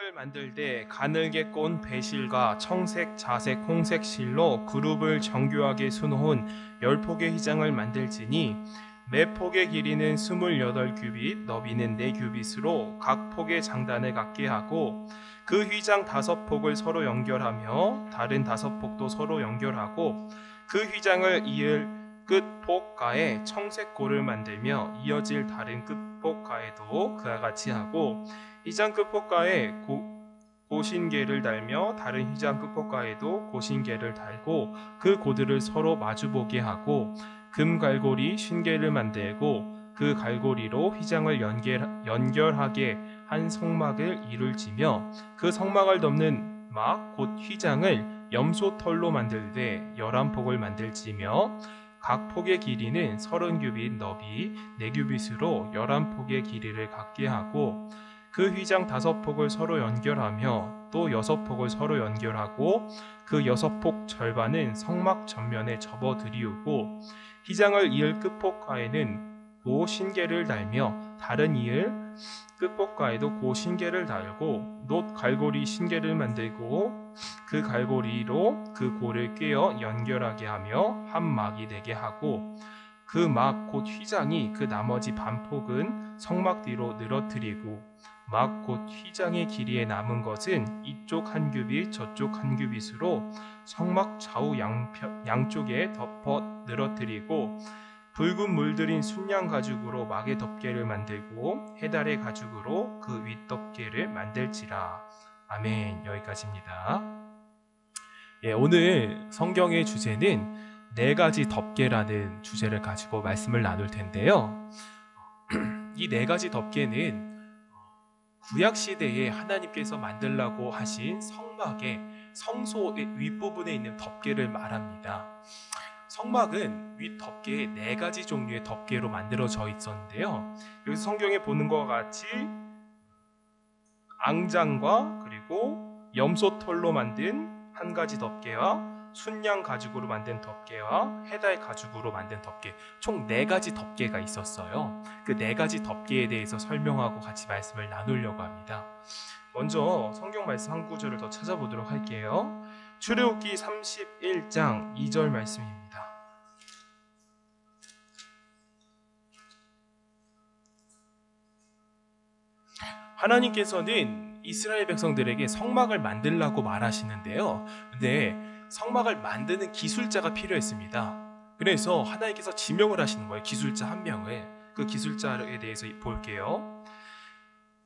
을 만들 때 가늘게 꼰 배실과 청색, 자색, 홍색 실로 그룹을 정교하게 수놓은 10폭의 휘장을 만들지니 매 폭의 길이는 28규빗, 너비는 4규빗으로 각 폭의 장단을 같게 하고 그 휘장 5폭을 서로 연결하며 다른 5폭도 서로 연결하고 그 휘장을 이을 끝폭가에 청색고를 만들며 이어질 다른 끝폭가에도 그와 같이 하고 휘장 끝폭가에 고신계를 달며 다른 휘장 끝폭가에도 고신계를 달고 그 고들을 서로 마주보게 하고 금 갈고리 신계를 만들고 그 갈고리로 휘장을 연결하게 한 성막을 이룰지며 그 성막을 덮는 막 곧 휘장을 염소털로 만들되 11폭을 만들지며 각 폭의 길이는 30규빗 너비 4규빗으로 11폭의 길이를 갖게 하고 그 휘장 5폭을 서로 연결하며 또 6폭을 서로 연결하고 그 6폭 절반은 성막 전면에 접어들이우고 휘장을 이을 끝폭가에는 고신계를 달며 다른 이을 끝폭가에도 고신계를 달고 놋 갈고리 신계를 만들고 그 갈고리로 그 고를 꿰어 연결하게 하며 한 막이 되게 하고 그 막 곧 휘장이 그 나머지 반폭은 성막 뒤로 늘어뜨리고 막 곧 휘장의 길이에 남은 것은 이쪽 1규빗 저쪽 1규빗으로 성막 좌우 양쪽에 덮어 늘어뜨리고 붉은 물들인 순양 가죽으로 막의 덮개를 만들고 해달의 가죽으로 그 윗덮개를 만들지라. 아멘. 여기까지입니다. 오늘 성경의 주제는 4가지 덮개라는 주제를 가지고 말씀을 나눌 텐데요. 이 4가지 덮개는 구약 시대에 하나님께서 만들라고 하신 성막의 성소의 윗부분에 있는 덮개를 말합니다. 성막은 윗 덮개에 4가지 종류의 덮개로 만들어져 있었는데요. 여기서 성경에 보는 것과 같이 앙장과 그리고 염소털로 만든 한 가지 덮개와 순양 가죽으로 만든 덮개와 해달 가죽으로 만든 덮개, 총 4가지 덮개가 있었어요. 그 4가지 덮개에 대해서 설명하고 같이 말씀을 나누려고 합니다. 먼저 성경 말씀 한 구절을 더 찾아보도록 할게요. 출애굽기 31장 2절 말씀입니다. 하나님께서는 이스라엘 백성들에게 성막을 만들라고 말하시는데요. 근데 성막을 만드는 기술자가 필요했습니다. 그래서 하나님께서 지명을 하시는 거예요. 기술자 한 명을. 그 기술자에 대해서 볼게요.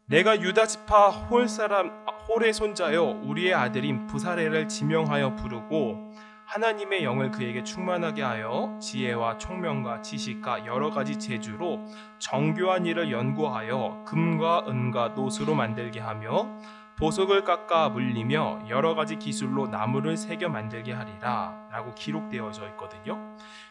내가 유다 지파 홀의 손자여 우리의 아들인 부사레를 지명하여 부르고 하나님의 영을 그에게 충만하게 하여 지혜와 총명과 지식과 여러 가지 재주로 정교한 일을 연구하여 금과 은과 노수로 만들게 하며 보석을 깎아 물리며 여러 가지 기술로 나무를 새겨 만들게 하리라 라고 기록되어져 있거든요.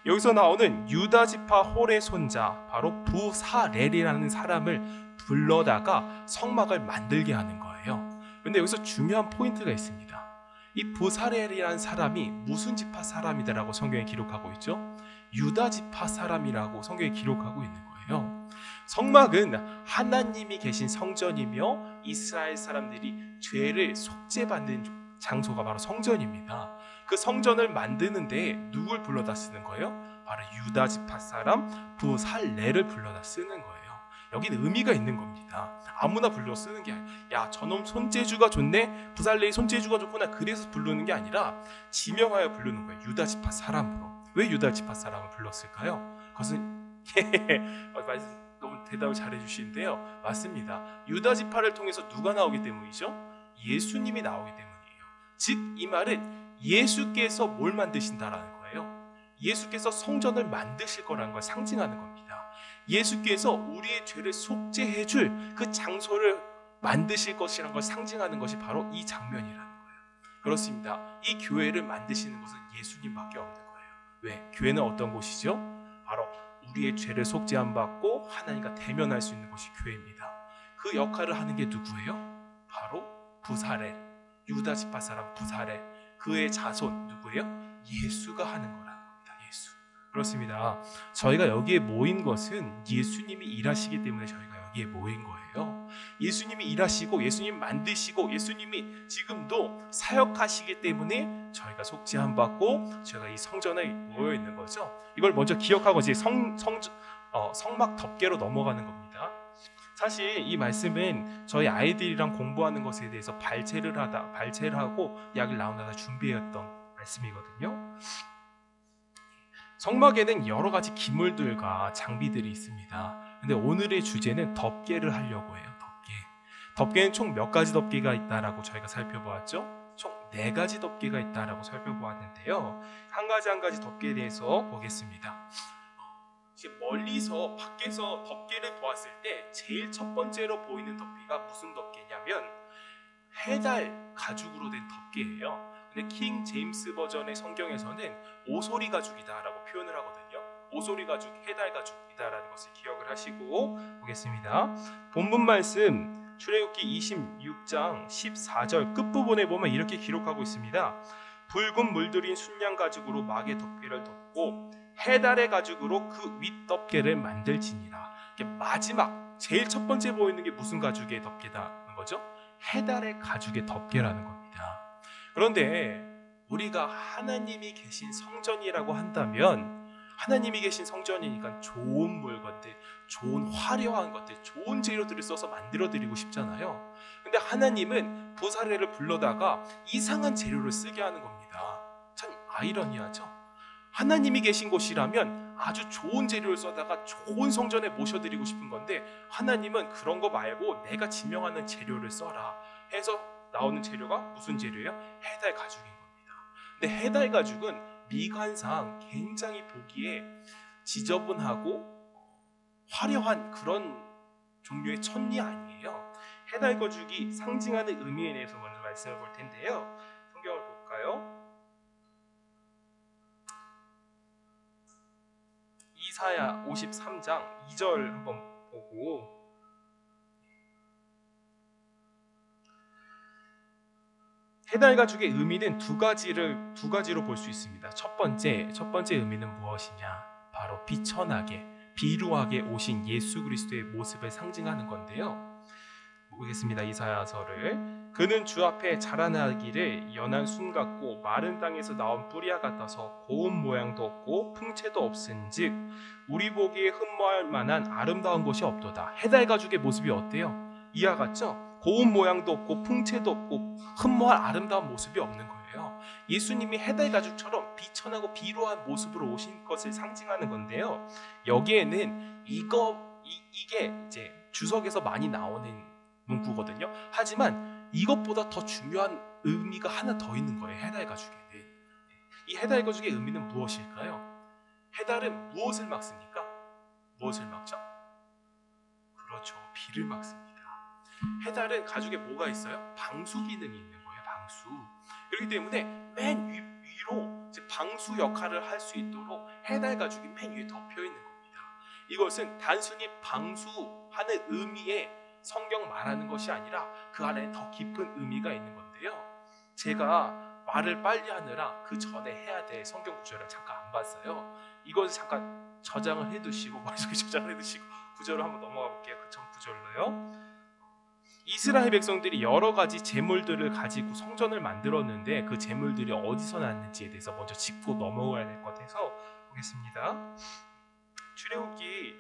여기서 나오는 유다 지파 홀의 손자 바로 부사렐이라는 사람을 불러다가 성막을 만들게 하는 거예요. 그런데 여기서 중요한 포인트가 있습니다. 이 부사렐이라는 사람이 무슨 지파 사람이다라고 성경에 기록하고 있죠? 유다 지파 사람이라고 성경에 기록하고 있는 거예요. 성막은 하나님이 계신 성전이며 이스라엘 사람들이 죄를 속죄받는 장소가 바로 성전입니다. 그 성전을 만드는데 누굴 불러다 쓰는 거예요? 바로 유다 지파 사람 부살렐을 불러다 쓰는 거예요. 여기는 의미가 있는 겁니다. 아무나 불러 쓰는 게 아니라 야 저놈 손재주가 좋네, 부살렐이 손재주가 좋구나, 그래서 부르는 게 아니라 지명하여 부르는 거예요. 유다 지파 사람으로. 왜 유다 지파 사람을 불렀을까요? 그것은 너무 대답을 잘해주시는데요. 맞습니다. 유다 지파를 통해서 누가 나오기 때문이죠? 예수님이 나오기 때문이에요. 즉 이 말은 예수께서 뭘 만드신다라는 거예요. 예수께서 성전을 만드실 거라는 걸 상징하는 겁니다. 예수께서 우리의 죄를 속죄해 줄 그 장소를 만드실 것이라는 걸 상징하는 것이 바로 이 장면이라는 거예요. 그렇습니다. 이 교회를 만드시는 것은 예수님밖에 없는 거예요. 왜? 교회는 어떤 곳이죠? 바로 우리의 죄를 속죄함 받고 하나님과 대면할 수 있는 곳이 교회입니다. 그 역할을 하는 게 누구예요? 바로 부사렐, 유다 지파 사람 부사렐, 그의 자손 누구예요? 예수가 하는 거라는 겁니다. 예수. 그렇습니다. 저희가 여기에 모인 것은 예수님이 일하시기 때문에 저희가 여기에 모인 거예요. 예수님이 일하시고 예수님 만드시고 예수님이 지금도 사역하시기 때문에 저희가 속죄함 받고 저희가 이 성전에 모여 있는 거죠. 이걸 먼저 기억하고 이제 성막 덮개로 넘어가는 겁니다. 사실 이 말씀은 저희 아이들이랑 공부하는 것에 대해서 발제를 하고 약을 나온다다 준비했던 말씀이거든요. 성막에는 여러 가지 기물들과 장비들이 있습니다. 근데 오늘의 주제는 덮개를 하려고 해요. 덮개는 총 몇 가지 덮개가 있다라고 저희가 살펴보았죠? 총 4가지 덮개가 있다라고 살펴보았는데요. 한 가지 덮개에 대해서 보겠습니다. 멀리서 밖에서 덮개를 보았을 때 제일 첫 번째로 보이는 덮개가 무슨 덮개냐면 해달 가죽으로 된 덮개예요. 근데 킹 제임스 버전의 성경에서는 오소리 가죽이다라고 표현을 하거든요. 오소리 가죽, 해달 가죽이다라는 것을 기억을 하시고 보겠습니다. 본문 말씀 출애굽기 26장 14절 끝부분에 보면 이렇게 기록하고 있습니다. 붉은 물들인 순양 가죽으로 막의 덮개를 덮고 해달의 가죽으로 그 윗덮개를 만들지니라. 마지막 제일 첫 번째 보이는 게 무슨 가죽의 덮개다는 거죠? 해달의 가죽의 덮개라는 겁니다. 그런데 우리가 하나님이 계신 성전이라고 한다면 하나님이 계신 성전이니까 좋은 물건들, 좋은 화려한 것들, 좋은 재료들을 써서 만들어 드리고 싶잖아요. 근데 하나님은 부사례를 불러다가 이상한 재료를 쓰게 하는 겁니다. 참 아이러니하죠? 하나님이 계신 곳이라면 아주 좋은 재료를 써다가 좋은 성전에 모셔드리고 싶은 건데 하나님은 그런 거 말고 내가 지명하는 재료를 써라 해서 나오는 재료가 무슨 재료예요? 해달 가죽인 겁니다. 근데 해달 가죽은 미관상 굉장히 보기에 지저분하고 화려한 그런 종류의 천이 아니에요. 해달 가죽이 상징하는 의미에 대해서 먼저 말씀을 볼 텐데요. 성경을 볼까요? 이사야 53장 2절 한번 보고 해달 가죽의 의미는 두 가지로 볼 수 있습니다. 첫 번째 의미는 무엇이냐? 바로 비천하게, 비루하게 오신 예수 그리스도의 모습을 상징하는 건데요. 보겠습니다. 이사야서를. 그는 주 앞에 자라나기를 연한 순 같고 마른 땅에서 나온 뿌리와 같아서 고운 모양도 없고 풍채도 없은즉 우리 보기에 흠모할 만한 아름다운 것이 없도다. 해달 가죽의 모습이 어때요? 이와 같죠? 고운 모양도 없고 풍채도 없고 흠모할 아름다운 모습이 없는 거예요. 예수님이 해달 가죽처럼 비천하고 비루한 모습으로 오신 것을 상징하는 건데요. 여기에는 이게 이제 주석에서 많이 나오는 문구거든요. 하지만 이것보다 더 중요한 의미가 하나 더 있는 거예요. 해달 가죽에는. 이 해달 가죽의 의미는 무엇일까요? 해달은 무엇을 막습니까? 무엇을 막죠? 그렇죠. 비를 막습니다. 해달은 가죽에 뭐가 있어요? 방수 기능이 있는 거예요. 방수. 그렇기 때문에 맨 위로 이제 방수 역할을 할 수 있도록 해달 가죽이 맨 위에 덮여 있는 겁니다. 이것은 단순히 방수하는 의미의 성경 말하는 것이 아니라 그 안에 더 깊은 의미가 있는 건데요. 제가 말을 빨리 하느라 그 전에 해야 될 성경 구절을 잠깐 안 봤어요. 이것을 잠깐 저장을 해두시고 머릿속에 저장을 해두시고 구절을 한번 넘어가 볼게요. 그 전 구절로요. 이스라엘 백성들이 여러 가지 제물들을 가지고 성전을 만들었는데 그 제물들이 어디서 났는지에 대해서 먼저 짚고 넘어가야 될 것 같아서 보겠습니다. 출애굽기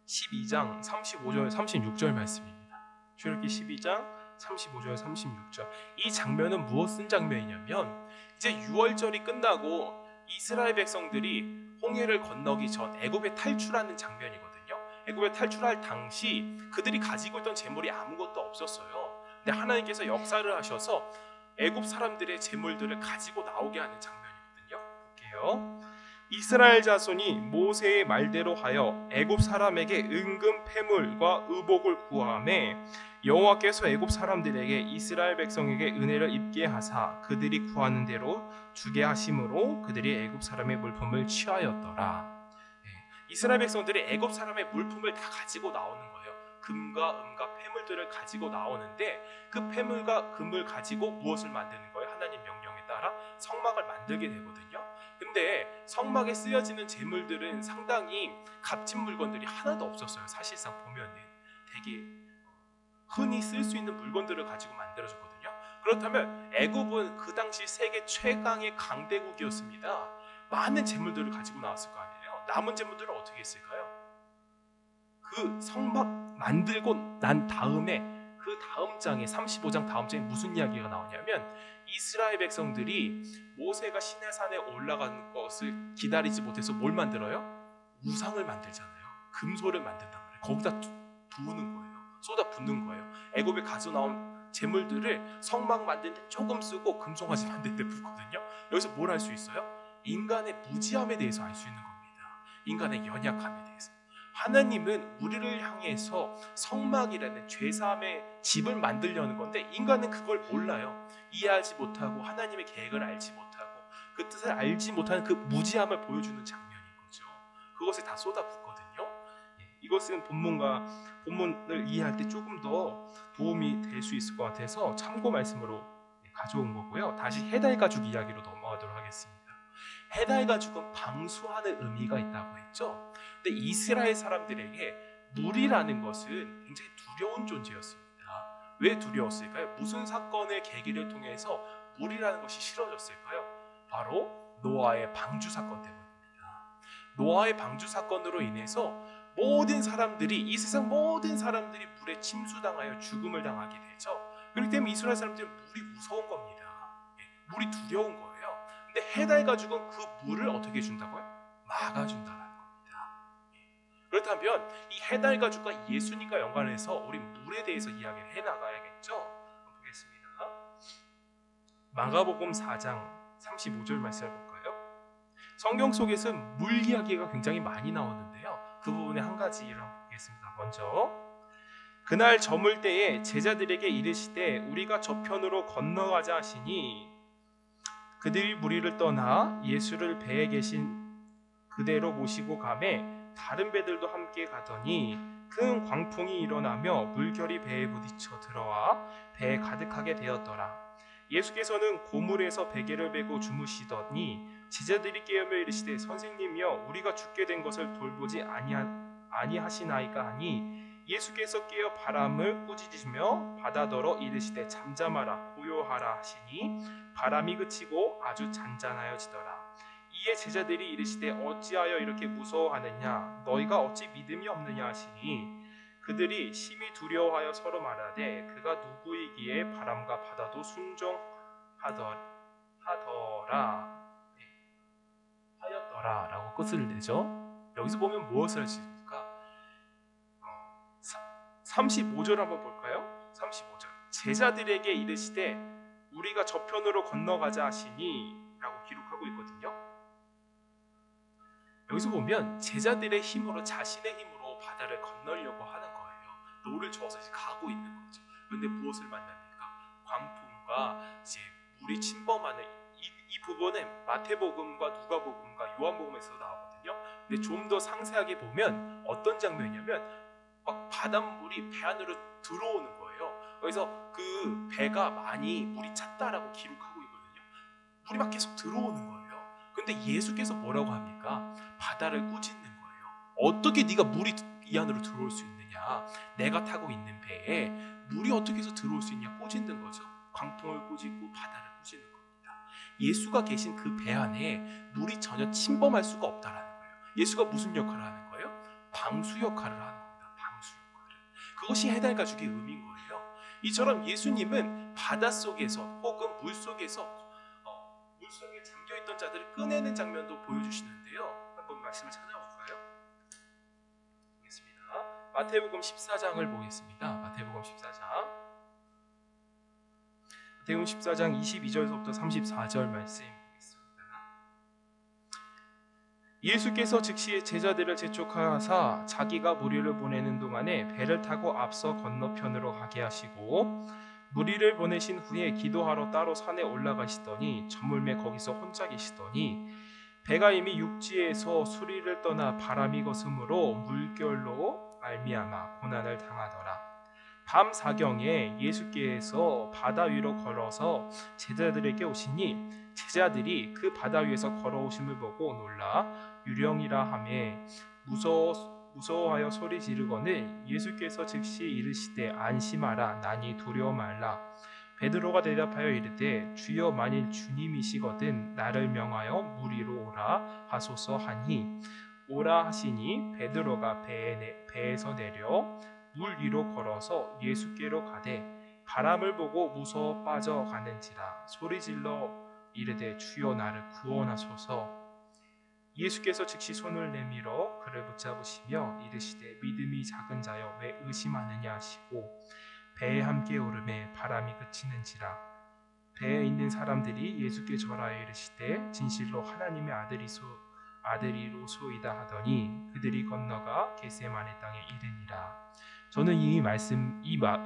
12장 35절 36절 말씀입니다. 출애굽기 12장 35절 36절. 이 장면은 무엇인 장면이냐면 이제 6월절이 끝나고 이스라엘 백성들이 홍해를 건너기 전 애굽에 탈출하는 장면이거든요. 애굽에 탈출할 당시 그들이 가지고 있던 재물이 아무것도 없었어요. 근데 하나님께서 역사를 하셔서 애굽 사람들의 재물들을 가지고 나오게 하는 장면이거든요. 볼게요. 이스라엘 자손이 모세의 말대로 하여 애굽 사람에게 은금 패물과 의복을 구하매 여호와께서 애굽 사람들에게 이스라엘 백성에게 은혜를 입게 하사 그들이 구하는 대로 주게 하심으로 그들이 애굽 사람의 물품을 취하였더라. 이스라엘 백성들이 애굽 사람의 물품을 다 가지고 나오는 거예요. 금과 은과 패물들을 가지고 나오는데 그 패물과 금을 가지고 무엇을 만드는 거예요? 하나님 명령에 따라 성막을 만들게 되거든요. 근데 근데 성막에 쓰여지는 제물들은 상당히 값진 물건들이 하나도 없었어요. 사실상 보면은 되게 흔히 쓸 수 있는 물건들을 가지고 만들어졌거든요. 그렇다면 애굽은 그 당시 세계 최강의 강대국이었습니다. 많은 재물들을 가지고 나왔을 거 아니에요. 남은 재물들을 어떻게 했을까요? 그 성막 만들고 난 다음에 그 다음 장에 35장 다음 장에 무슨 이야기가 나오냐면 이스라엘 백성들이 모세가 시내산에 올라가는 것을 기다리지 못해서 뭘 만들어요? 우상을 만들잖아요. 금소를 만든단 말이에요. 거기다 부는 거예요. 쏟아 붓는 거예요. 애굽에 가져 나온 재물들을 성막 만드는 데 조금 쓰고 금송아지 만드는 데 붓거든요. 여기서 뭘 할 수 있어요? 인간의 무지함에 대해서 알 수 있는 겁니다. 인간의 연약함에 대해서. 하나님은 우리를 향해서 성막이라는 죄사함의 집을 만들려는 건데 인간은 그걸 몰라요. 이해하지 못하고 하나님의 계획을 알지 못하고 그 뜻을 알지 못하는 그 무지함을 보여주는 장면인 거죠. 그것에 다 쏟아붓거든요. 이것은 본문을 이해할 때 조금 더 도움이 될 수 있을 것 같아서 참고 말씀으로 가져온 거고요. 다시 해달 가죽 이야기로 넘어가도록 하겠습니다. 해달 가죽은 방수하는 의미가 있다고 했죠. 근데 이스라엘 사람들에게 물이라는 것은 굉장히 두려운 존재였습니다. 왜 두려웠을까요? 무슨 사건의 계기를 통해서 물이라는 것이 싫어졌을까요? 바로 노아의 방주 사건 때문입니다. 노아의 방주 사건으로 인해서 모든 사람들이 이 세상 모든 사람들이 물에 침수당하여 죽음을 당하게 되죠. 그렇기 때문에 이스라엘 사람들은 물이 무서운 겁니다. 물이 두려운 거예요. 근데 해달 가죽은 그 물을 어떻게 준다고요? 막아준다라는 겁니다. 그렇다면 이 해달 가죽과 예수님과 연관해서 우리 물에 대해서 이야기를 해나가야겠죠. 보겠습니다. 마가복음 4장 35절 말씀을 볼까요? 성경 속에서는 물 이야기가 굉장히 많이 나오는데요. 그 부분에 한 가지를 보겠습니다. 먼저 그날 저물 때에 제자들에게 이르시되 우리가 저편으로 건너가자 하시니 그들이 무리를 떠나 예수를 배에 계신 그대로 모시고 가매 다른 배들도 함께 가더니 큰 광풍이 일어나며 물결이 배에 부딪혀 들어와 배에 가득하게 되었더라. 예수께서는 고물에서 베개를 베고 주무시더니 제자들이 깨우며 이르시되 선생님이여 우리가 죽게 된 것을 돌보지 아니하시나이까 하니 예수께서 깨어 바람을 꾸짖으시며 바다더러 이르시되 잠잠하라 고요하라 하시니 바람이 그치고 아주 잔잔하여지더라. 이에 제자들이 이르시되 어찌하여 이렇게 무서워하느냐 너희가 어찌 믿음이 없느냐 하시니 그들이 심히 두려워하여 서로 말하되 그가 누구이기에 바람과 바다도 하였더라라고 끝을 내죠. 여기서 보면 무엇을 할 수 있습니까? 35절 한번 볼까요? 35절 제자들에게 이르시되 우리가 저편으로 건너가자 하시니 라고 기록하고 있거든요. 여기서 보면 제자들의 힘으로 자신의 힘으로 바다를 건너려고 하는 거예요. 노를 저어서 이제 가고 있는 거죠. 그런데 무엇을 만납니까? 광풍과 이제 물이 침범하는 이 부분은 마태복음과 누가복음과 요한복음에서 나오거든요. 근데 좀 더 상세하게 보면 어떤 장면이냐면 막 바닷물이 배 안으로 들어오는 거예요. 그래서 그 배가 많이 물이 찼다라고 기록하고 있거든요. 물이 막 계속 들어오는 거예요. 근데 예수께서 뭐라고 합니까? 바다를 꾸짖는 거예요. 어떻게 네가 물이 이 안으로 들어올 수 있느냐? 내가 타고 있는 배에 물이 어떻게 해서 들어올 수 있냐? 꾸짖는 거죠. 광풍을 꾸짖고 바다를 꾸짖는 겁니다. 예수가 계신 그 배 안에 물이 전혀 침범할 수가 없다라는 거예요. 예수가 무슨 역할을 하는 거예요? 방수 역할을 하는 겁니다. 방수 역할을. 그것이 해달 가죽의 의미인 거예요. 이처럼 예수님은 바다 속에서 혹은 물 속에서 물속에 잠겨있던 자들을 꺼내는 장면도 보여주시는데요. 한번 말씀을 찾아볼까요? 보겠습니다. 마태복음 14장을 보겠습니다. 마태복음 14장 22절부터 34절 말씀 보겠습니다. 예수께서 즉시 제자들을 재촉하사 자기가 무리를 보내는 동안에 배를 타고 앞서 건너편으로 가게 하시고 무리를 보내신 후에 기도하러 따로 산에 올라가시더니 저물매 거기서 혼자 계시더니 배가 이미 육지에서 수리를 떠나 바람이 거스므로 물결로 말미암아 고난을 당하더라. 밤 사경에 예수께서 바다 위로 걸어서 제자들에게 오시니 제자들이 그 바다 위에서 걸어오심을 보고 놀라 유령이라 하매 무서워하여 소리 지르거늘 예수께서 즉시 이르시되 안심하라 나니 두려워 말라. 베드로가 대답하여 이르되 주여 만일 주님이시거든 나를 명하여 물 위로 오라 하소서 하니 오라 하시니 베드로가 배에서 내려 물 위로 걸어서 예수께로 가되 바람을 보고 무서워 빠져가는지라 소리질러 이르되 주여 나를 구원하소서. 예수께서 즉시 손을 내밀어 그를 붙잡으시며 이르시되 믿음이 작은 자여 왜 의심하느냐 하시고 배에 함께 오르매 바람이 그치는지라. 배에 있는 사람들이 예수께 절하여 이르시되 진실로 하나님의 아들이로소이다 하더니 그들이 건너가 겟세마네 땅에 이르니라. 저는 이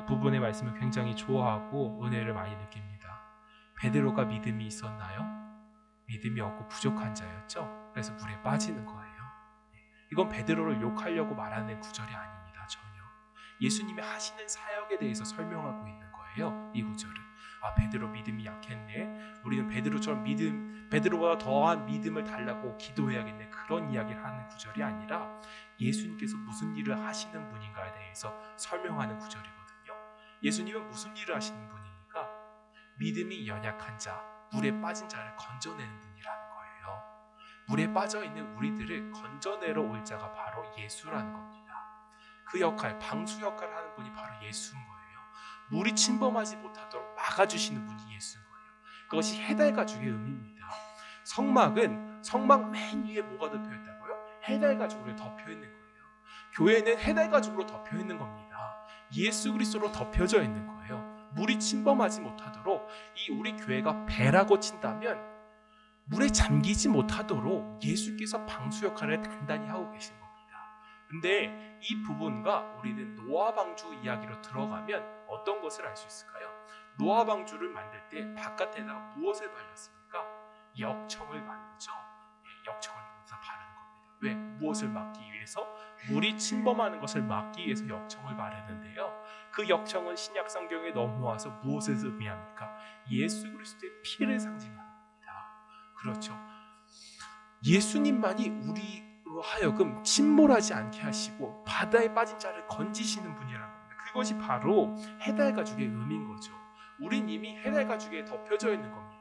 부분의 말씀을 굉장히 좋아하고 은혜를 많이 느낍니다. 베드로가 믿음이 있었나요? 믿음이 없고 부족한 자였죠. 그래서 물에 빠지는 거예요. 이건 베드로를 욕하려고 말하는 구절이 아닙니다. 전혀. 예수님이 하시는 사역에 대해서 설명하고 있는 거예요. 이 구절은. 베드로 믿음이 약했네. 우리는 베드로보다 더한 믿음을 달라고 기도해야겠네. 그런 이야기를 하는 구절이 아니라 예수님께서 무슨 일을 하시는 분인가에 대해서 설명하는 구절이거든요. 예수님은 무슨 일을 하시는 분입니까? 믿음이 연약한 자, 물에 빠진 자를 건져내는 분이라는 거예요. 물에 빠져 있는 우리들을 건져내러 올 자가 바로 예수라는 겁니다. 그 역할, 방수 역할을 하는 분이 바로 예수인 거예요. 물이 침범하지 못하도록 막아주시는 분이 예수인 거예요. 그것이 해달가죽의 의미입니다. 성막 맨 위에 뭐가 덮여있다고요? 해달가죽으로 덮여있는 거예요. 교회는 해달가죽으로 덮여있는 겁니다. 예수 그리스도로 덮여져 있는 거예요. 물이 침범하지 못하도록 이 우리 교회가 배라고 친다면 물에 잠기지 못하도록 예수께서 방수 역할을 단단히 하고 계신 겁니다. 근데 이 부분과 우리는 노아 방주 이야기로 들어가면 어떤 것을 알 수 있을까요? 노아 방주를 만들 때 바깥에다가 무엇을 발랐습니까? 역청을 바르죠. 역청을 모두 바르는 겁니다. 왜? 무엇을 막기 위해서? 물이 침범하는 것을 막기 위해서 역청을 바르는데요. 그 역청은 신약 성경에 넘어와서 무엇을 의미합니까? 예수 그리스도의 피를 상징하는 겁니다. 그렇죠. 예수님만이 우리로 하여금 침몰하지 않게 하시고 바다에 빠진 자를 건지시는 분이라는 겁니다. 그것이 바로 해달가죽의 의미인 거죠. 우린 이미 해달가죽에 덮여져 있는 겁니다.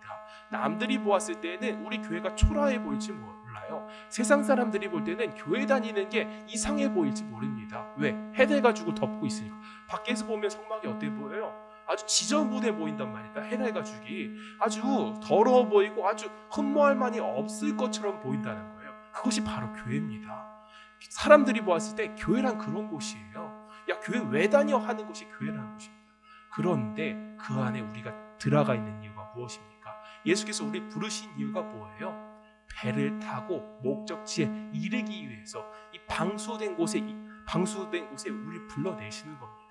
남들이 보았을 때는 우리 교회가 초라해 보일지 몰라요. 세상 사람들이 볼 때는 교회 다니는 게 이상해 보일지 모릅니다. 왜? 해달가죽을 덮고 있으니까. 밖에서 보면 성막이 어때 보여요? 아주 지저분해 보인단 말이다. 해달가죽이 아주 더러워 보이고 아주 흠모할 만이 없을 것처럼 보인다는 거예요. 그것이 바로 교회입니다. 사람들이 보았을 때 교회란 그런 곳이에요. 야, 교회 왜 다녀 하는 곳이 교회라는 곳입니다. 그런데 그 안에 우리가 들어가 있는 이유가 무엇입니까? 예수께서 우리 부르신 이유가 뭐예요? 배를 타고 목적지에 이르기 위해서 이 방수된 곳에 우리를 불러내시는 겁니다.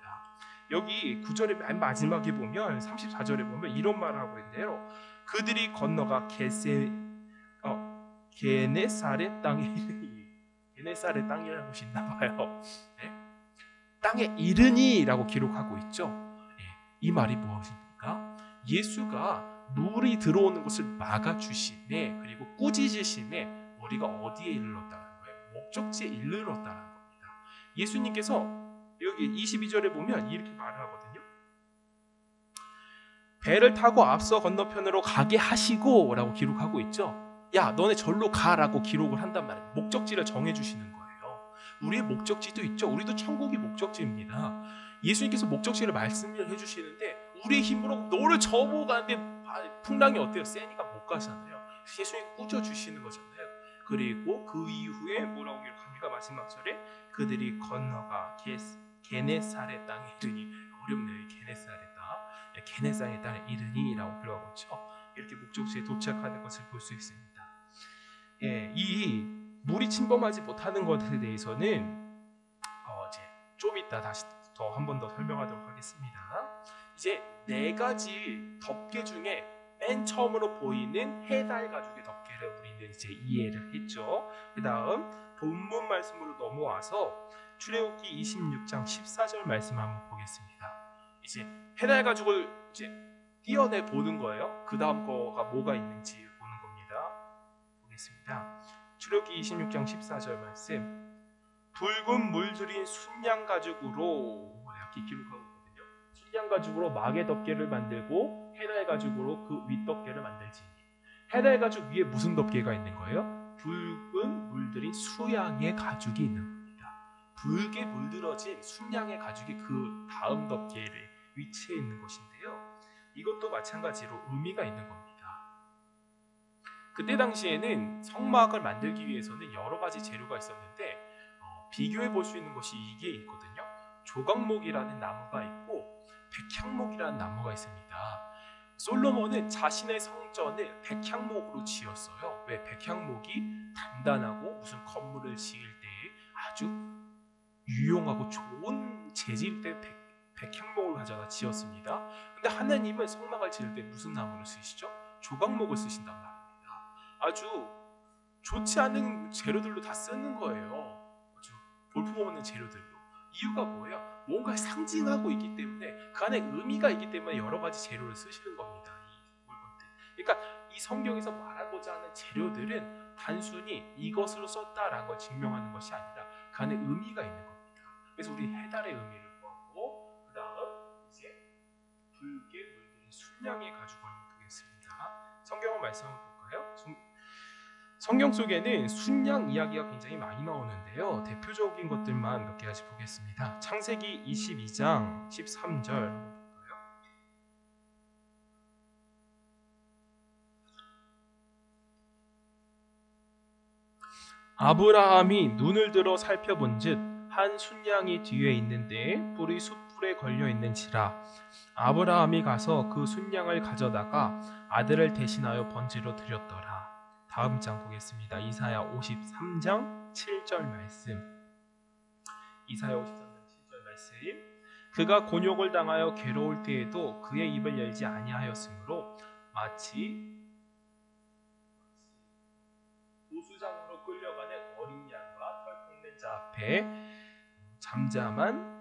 여기 9절의 맨 마지막에 보면 34절에 보면 이런 말을 하고 있는데요. 그들이 건너가 게네사렛 땅에 이르니, 게네사렛 땅이라는 곳이 있나 봐요. 네? 땅에 이르니라고 기록하고 있죠. 네. 이 말이 무엇입니까? 예수가 물이 들어오는 것을 막아주심에 그리고 꾸짖으심에 우리가 어디에 이르렀다는 거예요? 목적지에 이르렀다는 겁니다. 예수님께서 여기 22절에 보면 이렇게 말을 하거든요. 배를 타고 앞서 건너편으로 가게 하시고 라고 기록하고 있죠. 야, 너네 절로 가라고 기록을 한단 말이에요. 목적지를 정해주시는 거예요. 우리의 목적지도 있죠. 우리도 천국이 목적지입니다. 예수님께서 목적지를 말씀을 해주시는데 우리의 힘으로 너를 저보고 가는데 풍랑이 어때요? 세니까 못 가잖아요. 예수님 꾸짖어주시는 거잖아요. 그리고 그 이후에 뭐라고 기록합니까? 마지막 절에 그들이 건너가 게네사렛 땅에 이르니, 어렵네요. 게네사렛 땅, 게네사렛 땅에 이르니라고 기록하고 있죠. 이렇게 목적지에 도착하는 것을 볼 수 있습니다. 이 물이 침범하지 못하는 것에 대해서는 이제 좀 이따 다시 더 한 번 더 설명하도록 하겠습니다. 이제 4가지 덮개 중에 맨 처음으로 보이는 해달 가죽의 덮개를 우리는 이제 이해를 했죠. 그 다음 본문 말씀으로 넘어와서 출애굽기 26장 14절 말씀 한번 보겠습니다. 이제 해달 가죽을 이제 띄어내 보는 거예요. 그 다음 거가 뭐가 있는지 보는 겁니다. 보겠습니다. 출애굽기 26장 14절 말씀. 붉은 물들인 순양 가죽으로 이렇게 기록하고 있거든요. 순양 가죽으로 막의 덮개를 만들고 해달 가죽으로 그 윗덮개를 만들지니. 해달 가죽 위에 무슨 덮개가 있는 거예요? 붉은 물들인 수양의 가죽이 있는 겁니다. 붉게 물들어진 순양의 가죽이 그 다음 덮개를 위치해 있는 것인데요. 이것도 마찬가지로 의미가 있는 겁니다. 그때 당시에는 성막을 만들기 위해서는 여러 가지 재료가 있었는데 비교해 볼 수 있는 것이 이게 있거든요. 조각목이라는 나무가 있고 백향목이라는 나무가 있습니다. 솔로몬은 자신의 성전을 백향목으로 지었어요. 왜? 백향목이 단단하고 무슨 건물을 지을 때 아주 유용하고 좋은 재질 때문에 백향목을 가져다 지었습니다. 근데 하나님은 성막을 지을 때 무슨 나무를 쓰시죠? 조각목을 쓰신단 말입니다. 아주 좋지 않은 재료들로 다 쓰는 거예요. 아주 볼품없는 재료들로. 이유가 뭐예요? 뭔가 상징하고 있기 때문에 그 안에 의미가 있기 때문에 여러 가지 재료를 쓰시는 겁니다. 이 물건들. 그러니까 이 성경에서 말하고자 하는 재료들은 단순히 이것으로 썼다라는 걸 증명하는 것이 아니라 그 안에 의미가 있는 겁니다. 그래서 우리 해달의 의미를 보았고 그 다음 이제 붉게 물들인 순양의 가죽을 보겠습니다. 성경의 말씀을 볼까요? 성경 속에는 순양 이야기가 굉장히 많이 나오는데요. 대표적인 것들만 몇 개까지 보겠습니다. 창세기 22장 13절 한번 볼까요? 아브라함이 눈을 들어 살펴본즉 한 순양이 뒤에 있는데 뿔이 숫뿔에 걸려 있는지라. 아브라함이 가서 그 순양을 가져다가 아들을 대신하여 번제로 드렸더라. 다음 장 보겠습니다. 이사야 53장 7절 말씀. 이사야 53장 7절 말씀. 그가 곤욕을 당하여 괴로울 때에도 그의 입을 열지 아니하였으므로 마치 보수장으로 끌려가는 어린 양과 털 깎는 자 앞에 잠잠한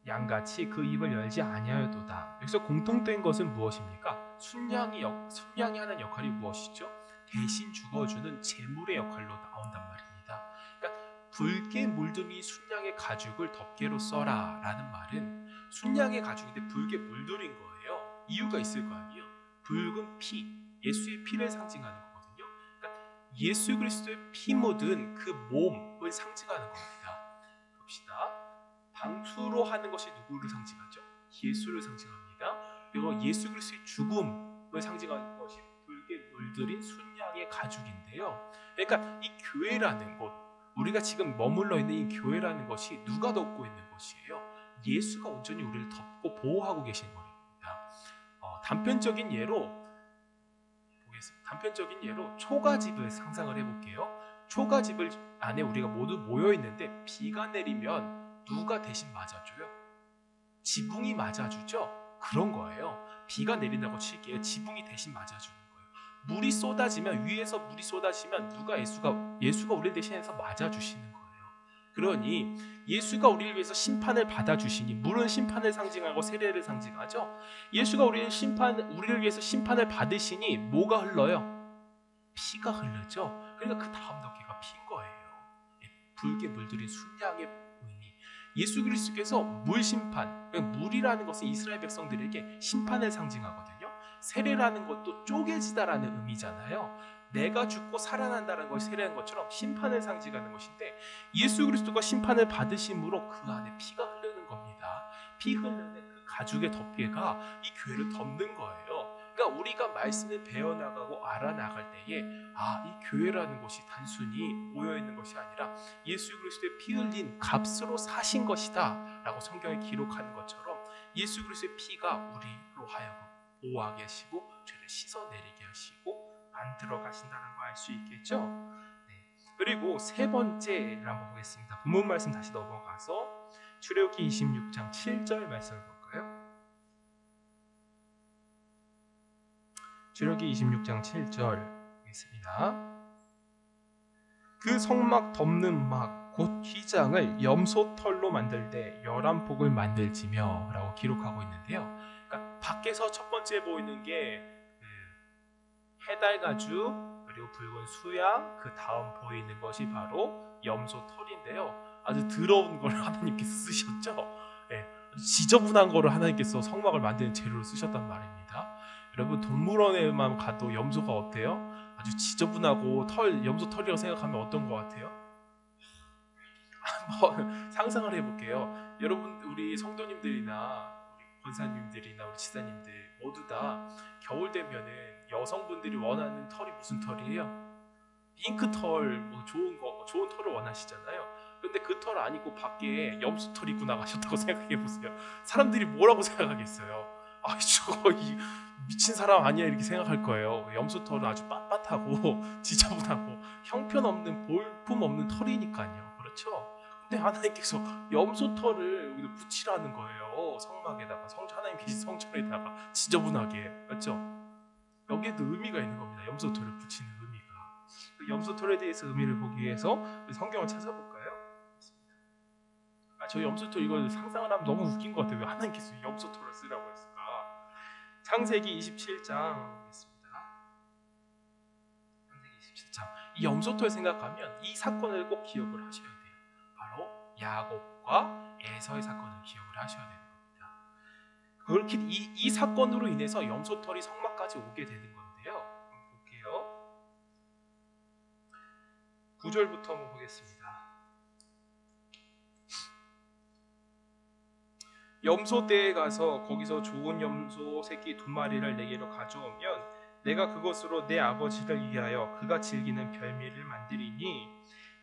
양같이 그 입을 열지 아니하였도다. 여기서 공통된 것은 무엇입니까? 순양이 하는 역할이 무엇이죠? 대신 죽어주는 제물의 역할로 나온단 말입니다. 그러니까 붉게 물들인 순양의 가죽을 덮개로 써라 라는 말은 순양의 가죽인데 붉게 물들인 거예요. 이유가 있을 거 아니에요. 붉은 피, 예수의 피를 상징하는 거거든요. 그러니까 예수 그리스도의 피 묻은 그 몸을 상징하는 겁니다. 봅시다. 방수로 하는 것이 누구를 상징하죠? 예수를 상징합니다. 그리고 예수 그리스도의 죽음을 상징하는 것이 붉게 물들인 순양의 가죽인데요. 그러니까 이 교회라는 곳, 우리가 지금 머물러 있는 이 교회라는 것이 누가 덮고 있는 것이에요? 예수가 온전히 우리를 덮고 보호하고 계신 것입니다. 단편적인 예로 보겠습니다. 단편적인 예로 초가집을 상상을 해볼게요. 초가집을 안에 우리가 모두 모여 있는데 비가 내리면 누가 대신 맞아줘요? 지붕이 맞아주죠? 그런 거예요. 비가 내린다고 칠게요. 지붕이 대신 맞아주는 거예요. 물이 쏟아지면 위에서 물이 쏟아지면 예수가 우리를 대신해서 맞아주시는 거예요. 그러니 예수가 우리를 위해서 심판을 받아주시니 물은 심판을 상징하고 세례를 상징하죠. 예수가 우리를 위해서 심판을 받으시니 뭐가 흘러요? 피가 흐르죠. 그러니까 그 다음 덮개가 피인 거예요. 붉게 물들인 순양의 의미. 예수 그리스도께서 물심판, 물이라는 것은 이스라엘 백성들에게 심판을 상징하거든요. 세례라는 것도 쪼개지다라는 의미잖아요. 내가 죽고 살아난다는 것이 세례한 것처럼 심판을 상징하는 것인데 예수 그리스도가 심판을 받으심으로 그 안에 피가 흐르는 겁니다. 피 흐르는 그 가죽의 덮개가 이 교회를 덮는 거예요. 그러니까 우리가 말씀을 배워나가고 알아나갈 때에 이 교회라는 것이 단순히 모여있는 것이 아니라 예수 그리스도의 피 흘린 값으로 사신 것이다 라고 성경에 기록하는 것처럼 예수 그리스도의 피가 우리로 하여금 보호하게 하시고 죄를 씻어내리게 하시고 만들어 가신다는 거 알 수 있겠죠? 네. 그리고 세 번째를 한번 보겠습니다. 본문 말씀 다시 넘어가서 출애굽기 26장 7절 말씀을 볼까요? 출애굽기 26장 7절 보겠습니다. 그 성막 덮는 막 곧 휘장을 염소털로 만들되 11폭을 만들지며 라고 기록하고 있는데요. 그러니까 밖에서 첫 번째 보이는 게 해달가죽, 그리고 붉은 수양, 그 다음 보이는 것이 바로 염소털인데요. 아주 더러운 걸 하나님께서 쓰셨죠. 예, 지저분한 거를 하나님께서 성막을 만드는 재료로 쓰셨단 말입니다. 여러분, 동물원에만 가도 염소가 어때요? 아주 지저분하고 염소털이라고 생각하면 어떤 것 같아요? 한번 상상을 해볼게요. 여러분, 우리 성도님들이나 우리 권사님들이나 우리 지사님들 모두 다 겨울 되면은 여성분들이 원하는 털이 무슨 털이에요? 핑크털, 뭐 좋은 털을 원하시잖아요. 근데 그 털 안 입고 밖에 염소털 입고 나가셨다고 생각해보세요. 사람들이 뭐라고 생각하겠어요? 아, 저거 미친 사람 아니야, 이렇게 생각할 거예요. 염소털은 아주 빳빳하고 지저분하고 형편없는, 볼품없는 털이니까요. 그렇죠? 근데 하나님께서 염소털을 여기다 붙이라는 거예요. 성막에다가, 하나님 계신 성전에다가 지저분하게. 맞죠? 여기에도 의미가 있는 겁니다. 염소털을 붙이는 의미가. 그 염소털에 대해서 의미를 보기 위해서 성경을 찾아볼까요? 저 염소털 이거 상상을 하면 너무 웃긴 것 같아요. 왜 하나님께서 염소털을 쓰라고 했을까? 창세기 27장 있습니다. 창세기 27장. 이 염소털 생각하면 이 사건을 꼭 기억을 하셔야 돼요. 바로 야곱과 에서의 사건을 기억을 하셔야 되는 겁니다. 그렇게 이 사건으로 인해서 염소털이 성막까지 오게 되는 건데요. 볼게요. 9절부터 한번 보겠습니다. 염소떼에 가서 거기서 좋은 염소 새끼 2마리를 내게로 가져오면 내가 그것으로 내 아버지를 위하여 그가 즐기는 별미를 만들이니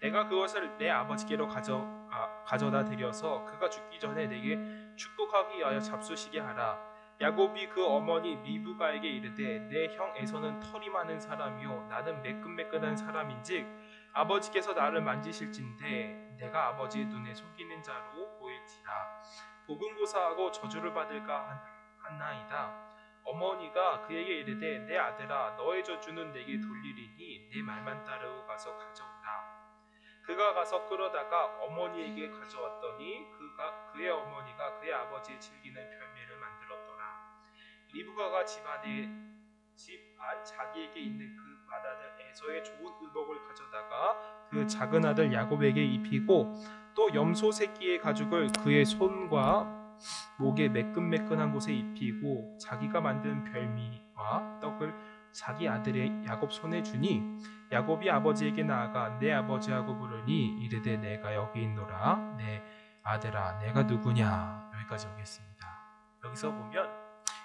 내가 그것을 내 아버지께로 가져다 드려서 그가 죽기 전에 내게 축복하기 위하여 잡수시게 하라. 야곱이 그 어머니 리브가에게 이르되 내 형 에서는 털이 많은 사람이요 나는 매끈매끈한 사람인즉 아버지께서 나를 만지실진데 내가 아버지의 눈에 속이는 자로 보일지라. 보금고사하고 저주를 받을까 한나이다. 어머니가 그에게 이르되 내 아들아 너의 저주는 내게 돌리리니 내 말만 따르고 가서 가져오라. 그가 가서 끌어다가 어머니에게 가져왔더니 그의 어머니가 그의 아버지의 즐기는 별미를 만들었더라. 리브가가 집안 자기에게 있는 그 맏아들 에서의 좋은 의복을 가져다가 그 작은 아들 야곱에게 입히고 또 염소 새끼의 가죽을 그의 손과 목에 매끈매끈한 곳에 입히고 자기가 만든 별미와 떡을 자기 아들의 야곱 손에 주니 야곱이 아버지에게 나아가 내 아버지하고 부르니 이르되 내가 여기 있노라. 내 아들아 내가 누구냐. 여기까지 오겠습니다. 여기서 보면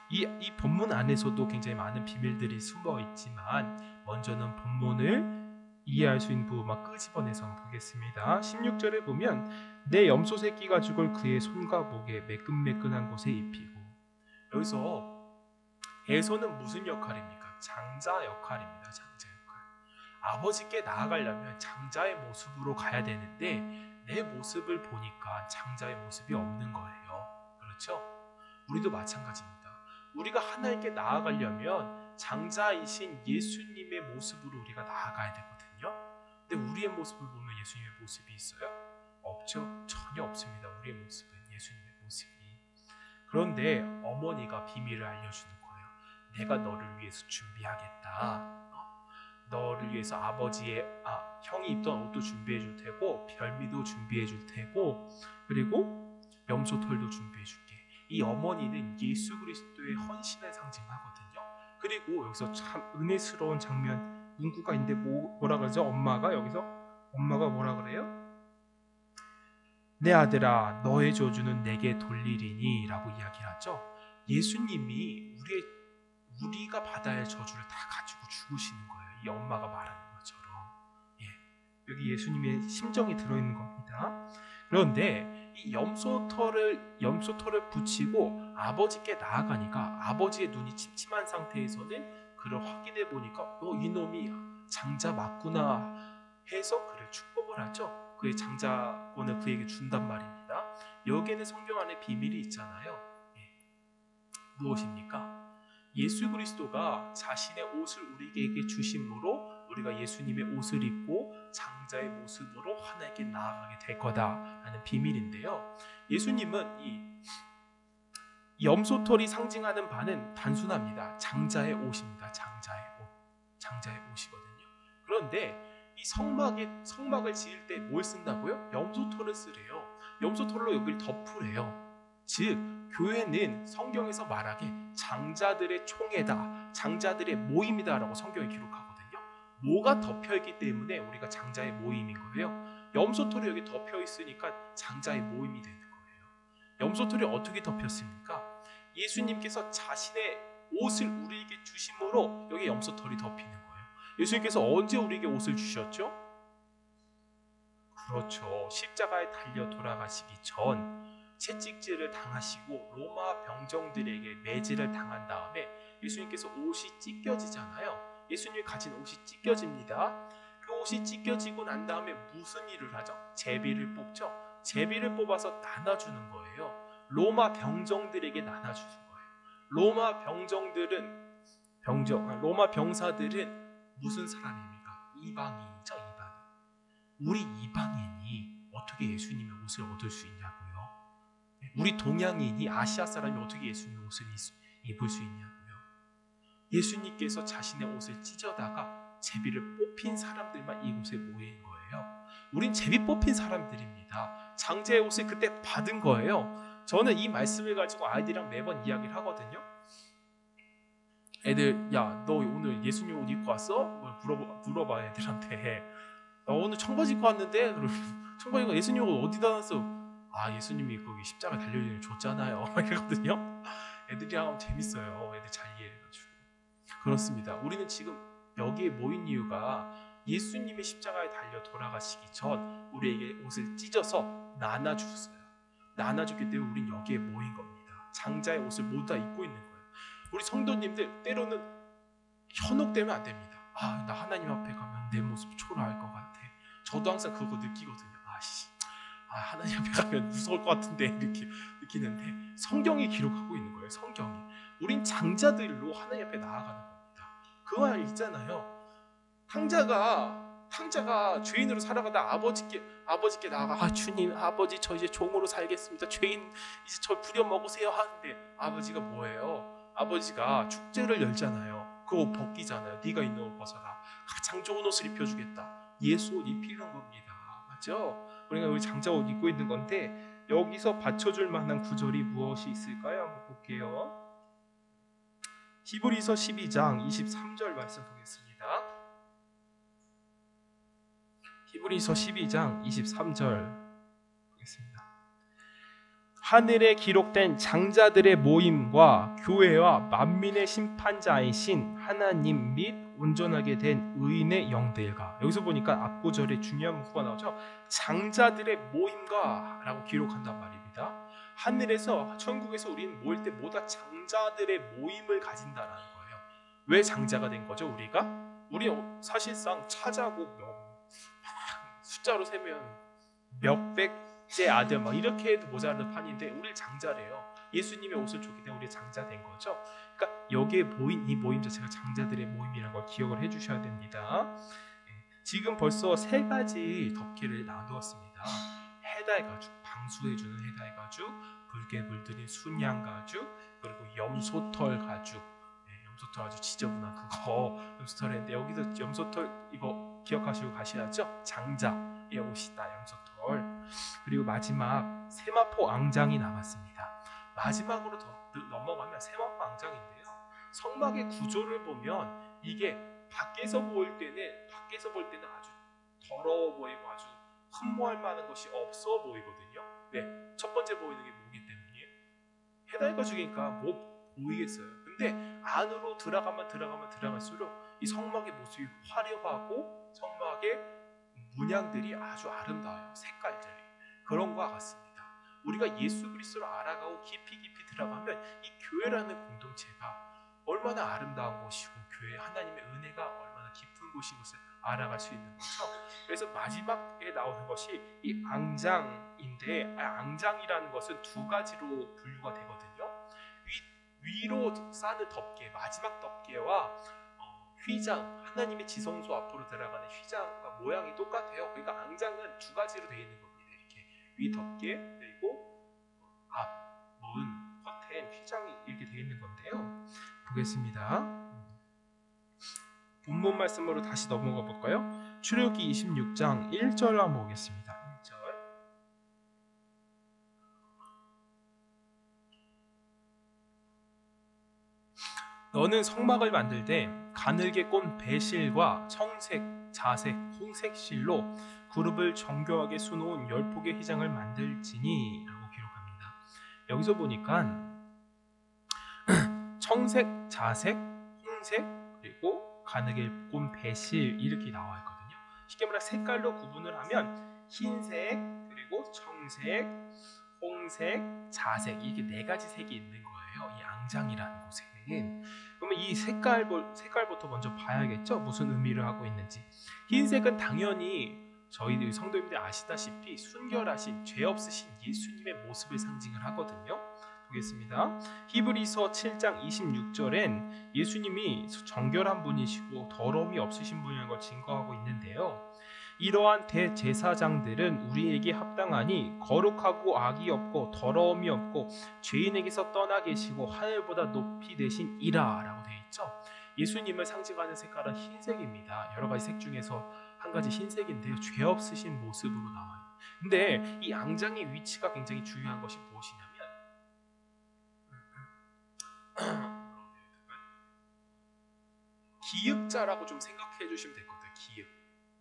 이 본문 안에서도 굉장히 많은 비밀들이 숨어 있지만 먼저는 본문을 이해할 수 있는 부분만 끄집어내서 보겠습니다. 16절에 보면 내 염소 새끼 가죽을 그의 손과 목에 매끈매끈한 곳에 입히고, 여기서 에서는 무슨 역할입니까? 장자 역할입니다. 장자 역할. 아버지께 나아가려면 장자의 모습으로 가야 되는데 내 모습을 보니까 장자의 모습이 없는 거예요. 그렇죠? 우리도 마찬가지입니다. 우리가 하나님께 나아가려면 장자이신 예수님의 모습으로 우리가 나아가야 되거든요. 근데 우리의 모습을 보면 예수님의 모습이 있어요? 없죠. 전혀 없습니다. 우리의 모습은 예수님의 모습이. 그런데 어머니가 비밀을 알려주는 거예요. 내가 너를 위해서 준비하겠다. 너를 위해서 형이 입던 옷도 준비해 줄 테고 별미도 준비해 줄 테고 그리고 염소털도 준비해 줄게. 이 어머니는 예수 그리스도의 헌신을 상징하거든요. 그리고 여기서 참 은혜스러운 장면 문구가 있는데 뭐라 그러죠? 엄마가 뭐라 그래요? 내 아들아 너의 저주는 내게 돌리리니 라고 이야기하죠. 예수님이 우리가 받아야 할 저주를 다 가지고 죽으시는 거예요. 이 엄마가 말하는 것처럼. 여기 예수님의 심정이 들어있는 겁니다. 그런데 이 염소털을 붙이고 아버지께 나아가니까 아버지의 눈이 침침한 상태에서는 그를 확인해 보니까 이놈이 장자 맞구나 해서 그를 축복을 하죠. 그의 장자권을 그에게 준단 말입니다. 여기에는 성경 안에 비밀이 있잖아요. 무엇입니까? 예수 그리스도가 자신의 옷을 우리에게 주심으로 우리가 예수님의 옷을 입고 장자의 모습으로 하나님께 나아가게 될 거다라는 비밀인데요. 예수님은 이 염소털이 상징하는 바는 단순합니다. 장자의 옷입니다. 장자의 옷. 장자의 옷이거든요. 그런데 이 성막을 지을 때 뭘 쓴다고요? 염소털을 쓰래요. 염소털로 여기를 덮으래요. 즉 교회는 성경에서 말하기 장자들의 총회다, 장자들의 모임이다라고 성경에 기록하거든요. 뭐가 덮여있기 때문에 우리가 장자의 모임인 거예요. 염소털이 여기 덮여 있으니까 장자의 모임이 되는 거예요. 염소털이 어떻게 덮였습니까? 예수님께서 자신의 옷을 우리에게 주심으로 여기 염소털이 덮이는 거예요. 예수님께서 언제 우리에게 옷을 주셨죠? 그렇죠. 십자가에 달려 돌아가시기 전 채찍질을 당하시고 로마 병정들에게 매질을 당한 다음에 예수님께서 옷이 찢겨지잖아요. 예수님이 가진 옷이 찢겨집니다. 그 옷이 찢겨지고 난 다음에 무슨 일을 하죠? 제비를 뽑죠. 제비를 뽑아서 나눠주는 거예요. 로마 병정들에게 나눠주는 거예요. 로마 병사들은 무슨 사람입니까? 이방인이죠. 이방인. 우리 이방인이 어떻게 예수님의 옷을 얻을 수 있냐고요? 우리 동양인이, 아시아 사람이 어떻게 예수님의 옷을 입을 수 있냐고요? 예수님께서 자신의 옷을 찢어다가 제비를 뽑힌 사람들만 이곳에 모인 거예요. 우린 제비 뽑힌 사람들입니다. 장자의 옷을 그때 받은 거예요. 저는 이 말씀을 가지고 아이들이랑 매번 이야기를 하거든요. 애들, 야, 너 오늘 예수님 옷 입고 왔어? 물어봐 애들한테. 나 오늘 청바지 입고 왔는데? 청바지가 예수님 옷 어디다 놨어? 아, 예수님이 거기 십자가 달려있는 걸 줬잖아요. 이러거든요. 애들이랑 하면 재밌어요. 애들 잘 이해해가지고. 그렇습니다. 우리는 지금 여기에 모인 이유가 예수님의 십자가에 달려 돌아가시기 전 우리에게 옷을 찢어서 나눠주셨어요. 나눠줬기 때문에 우린 여기에 모인 겁니다. 장자의 옷을 모두 다 입고 있는 거예요. 우리 성도님들 때로는 현혹되면 안 됩니다. 아, 나 하나님 앞에 가면 내 모습 초라할 것 같아. 저도 항상 그거 느끼거든요. 하나님 앞에 가면 무서울 것 같은데 이렇게 느끼는데 성경이 기록하고 있는 거예요. 성경이. 우린 장자들로 하나님 앞에 나아가는 겁니다. 그 말 있잖아요. 탕자가 죄인으로 살아가다 아버지께 나아가, 주님, 아버지, 저 이제 종으로 살겠습니다. 죄인 이제 저 부려먹으세요 하는데 아버지가 뭐예요? 아버지가 축제를 열잖아요. 그 옷 벗기잖아요. 네가 있는 옷 벗어라. 가장 좋은 옷을 입혀주겠다. 예수 옷 입히는 겁니다. 맞죠? 우리 장자 옷 입고 있는 건데 여기서 받쳐줄 만한 구절이 무엇이 있을까요? 한번 볼게요. 히브리서 12장 23절 말씀 보겠습니다. 히브리서 12장 23절 보겠습니다. 하늘에 기록된 장자들의 모임과 교회와 만민의 심판자이신 하나님 및 온전하게 된 의인의 영들과, 여기서 보니까 앞구절에 중요한 문구가 나오죠. 장자들의 모임과 라고 기록한단 말입니다. 하늘에서, 천국에서 우리는 모일 때 모두 장자들의 모임을 가진다라는 거예요. 왜 장자가 된 거죠? 우리 사실상 차자고 숫자로 세면 몇백째 아들 막 이렇게 해도 모자랄 판인데 우리 장자래요. 예수님의 옷을 줬기 때문에 우리 장자 된 거죠. 그러니까 여기에 모인 이 모임 자체가 장자들의 모임이라는 걸 기억을 해주셔야 됩니다. 지금 벌써 3가지 덮개를 나누었습니다. 해달 가죽, 방수해주는 해달 가죽, 붉게 물들인 순양 가죽, 그리고 염소털 가죽. 염소털 아주 지저분한 그거 염소털 했는데 여기서 염소털 이거 기억하시고 가셔야죠. 장자의 옷이다, 염소털. 그리고 마지막 세마포 앙장이 남았습니다. 마지막으로 더 넘어가면 세마포 앙장인데요. 성막의 구조를 보면 이게 밖에서 볼 때는 아주 더러워 보이고 아주 흠모할 만한 것이 없어 보이거든요. 네, 첫 번째 보이는 게 뭐기 때문이에요? 해달 가죽이니까 뭐 보이겠어요. 근데 안으로 들어갈수록 이 성막의 모습이 화려하고 성막의 문양들이 아주 아름다워요. 색깔들이 그런 것과 같습니다. 우리가 예수 그리스도를 알아가고 깊이 들어가면 이 교회라는 공동체가 얼마나 아름다운 곳이고 교회 하나님의 은혜가 얼마나 깊은 곳인 것을 알아갈 수 있는 거죠. 그래서 마지막에 나오는 것이 이 앙장인데, 앙장이라는 것은 2가지로 분류가 되거든요. 위로 싸는 덮개, 마지막 덮개와 휘장, 하나님의 지성소 앞으로 들어가는 휘장과 모양이 똑같아요. 그러니까 앙장은 두 가지로 되어 있는 겁니다. 이렇게 위 덮개 그리고 앞, 문, 커튼, 휘장이 이렇게 되어 있는 건데요. 보겠습니다. 본문 말씀으로 다시 넘어가 볼까요? 출애굽기 26장 1절 한번 보겠습니다. 1절. 너는 성막을 만들 때 가늘게 꼰 배실과 청색, 자색, 홍색 실로 그룹을 정교하게 수놓은 10폭의 휘장을 만들지니 라고 기록합니다. 여기서 보니까 청색, 자색, 홍색, 그리고 가늘게 꼰 배실 이렇게 나와 있거든요. 쉽게 말해 색깔로 구분을 하면 흰색, 그리고 청색, 홍색, 자색 이게 네 가지 색이 있는 거예요. 이 앙장이라는 곳에는. 그러면 이 색깔부터 먼저 봐야겠죠. 무슨 의미를 하고 있는지. 흰색은 당연히 저희 성도님들 아시다시피 순결하신 죄 없으신 예수님의 모습을 상징을 하거든요. 보겠습니다. 히브리서 7장 26절엔 예수님이 정결한 분이시고 더러움이 없으신 분이라는 걸 증거하고 있는데요. 이러한 대제사장들은 우리에게 합당하니 거룩하고 악이 없고 더러움이 없고 죄인에게서 떠나 계시고 하늘보다 높이 되신 이라 라고 되어 있죠. 예수님을 상징하는 색깔은 흰색입니다. 여러 가지 색 중에서 한 가지 흰색인데요. 죄 없으신 모습으로 나와요. 근데 이 앙장의 위치가 굉장히 중요한 것이 무엇이냐면 기역자라고 좀 생각해 주시면 될 것 같아요. 기역.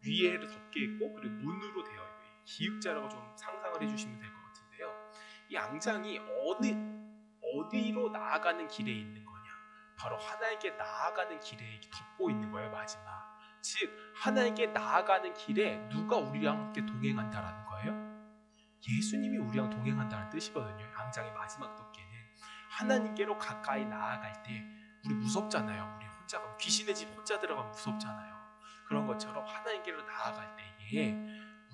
위에를 덮개 있고 그리고 문으로 되어 있고 기역자라고 좀 상상을 해주시면 될 것 같은데요. 이 앙장이 어디로 나아가는 길에 있는 거냐? 바로 하나님께 나아가는 길에 덮고 있는 거예요. 마지막. 즉 하나님께 나아가는 길에 누가 우리랑 함께 동행한다라는 거예요. 예수님이 우리랑 동행한다는 뜻이거든요. 앙장의 마지막 덮개는 하나님께로 가까이 나아갈 때 우리 무섭잖아요. 우리 혼자 가면 귀신의 집 혼자 들어가면 무섭잖아요. 그런 것처럼 하나님께로 나아갈 때에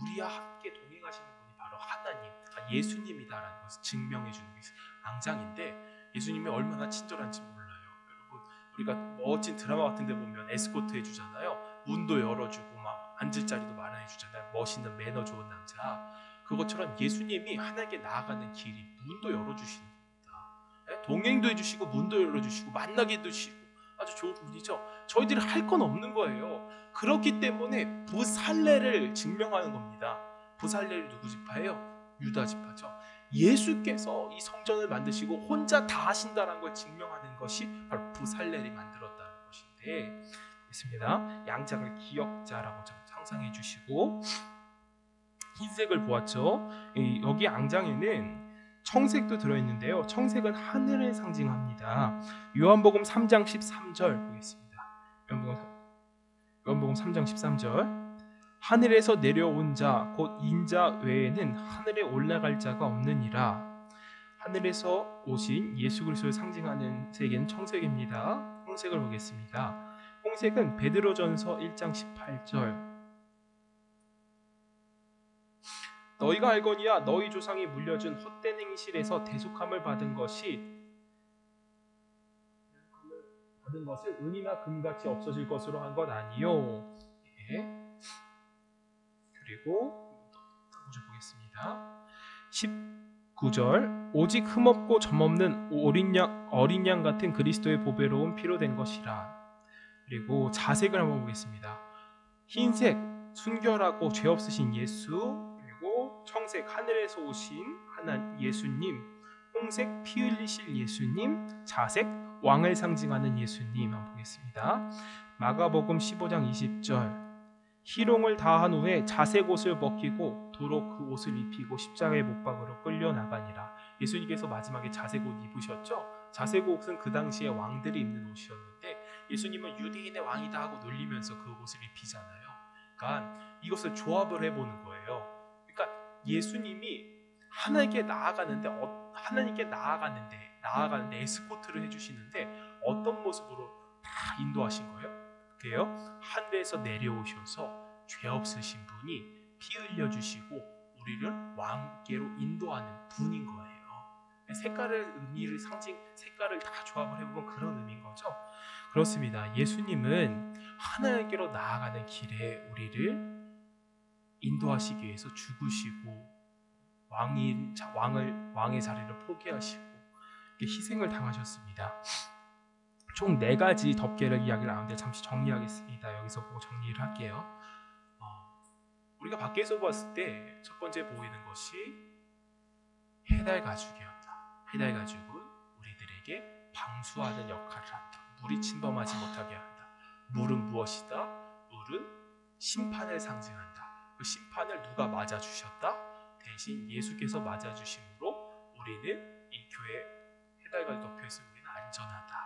우리와 함께 동행하시는 분이 바로 하나님, 예수님이다라는 것을 증명해 주는 게 앙장인데 예수님이 얼마나 친절한지 몰라요. 여러분 우리가 멋진 드라마 같은 데 보면 에스코트 해주잖아요. 문도 열어주고 막 앉을 자리도 마련해 주잖아요. 멋있는 매너 좋은 남자. 그것처럼 예수님이 하나님께 나아가는 길이 문도 열어주시는 겁니다. 동행도 해주시고 문도 열어주시고 만나게 해주시고 아주 좋은 분이죠. 저희들이 할 건 없는 거예요. 그렇기 때문에 부살레를 증명하는 겁니다. 부살레를 누구 지파예요? 유다 지파죠. 예수께서 이 성전을 만드시고 혼자 다 하신다는 걸 증명하는 것이 바로 부살레를 만들었다는 것인데 있습니다. 양장을 기역자라고 상상해 주시고 흰색을 보았죠. 여기 앙장에는 청색도 들어있는데요. 청색은 하늘을 상징합니다. 요한복음 3장 13절 보겠습니다. 요한복음 3장 13절 하늘에서 내려온 자 곧 인자 외에는 하늘에 올라갈 자가 없느니라. 하늘에서 오신 예수 그리스도를 상징하는 색은 청색입니다. 홍색을 보겠습니다. 홍색은 베드로전서 1장 18절 너희가 알거니와 너희 조상이 물려준 헛된 행실에서 대속함을 받은 것을 은이나 금같이 없어질 것으로 한 것 아니요. 예. 그리고 구절 보겠습니다. 19절 오직 흠없고 점없는 어린 양 같은 그리스도의 보배로운 피로 된 것이라. 그리고 자색을 한번 보겠습니다. 흰색 순결하고 죄 없으신 예수, 그리고 청색 하늘에서 오신 하나님 예수님, 홍색 피 흘리실 예수님, 자색 왕을 상징하는 예수님 한번 보겠습니다. 마가복음 15장 20절 희롱을 다한 후에 자색 옷을 벗기고 도로 그 옷을 입히고 십자가의 못 박으러 끌려 나가니라. 예수님께서 마지막에 자색 옷 입으셨죠? 자색 옷은 그 당시에 왕들이 입는 옷이었는데 예수님은 유대인의 왕이다 하고 놀리면서 그 옷을 입히잖아요. 그러니까 이것을 조합을 해보는 거예요. 그러니까 예수님이 하나님께 나아가는데 에스코트를 해주시는데 어떤 모습으로 다 인도하신 거예요? 그게요. 하늘에서 내려오셔서 죄 없으신 분이 피 흘려주시고 우리를 왕께로 인도하는 분인 거예요. 의미를 색깔을 다 조합을 해보면 그런 의미인 거죠. 그렇습니다. 예수님은 하나님께로 나아가는 길에 우리를 인도하시기 위해서 죽으시고 왕의 자리를 포기하시고 희생을 당하셨습니다. 총 4가지 덮개를 이야기를 하는데 잠시 정리하겠습니다. 여기서 보고 정리를 할게요. 우리가 밖에서 봤을 때 첫 번째 보이는 것이 해달 가죽이었다. 해달 가죽은 우리들에게 방수하는 역할을 한다. 물이 침범하지 못하게 한다. 물은 무엇이다? 물은 심판을 상징한다. 그 심판을 누가 맞아주셨다? 대신 예수께서 맞아주심으로 우리는 이 교회 해달가죽 덮여있으면 우리는 안전하다.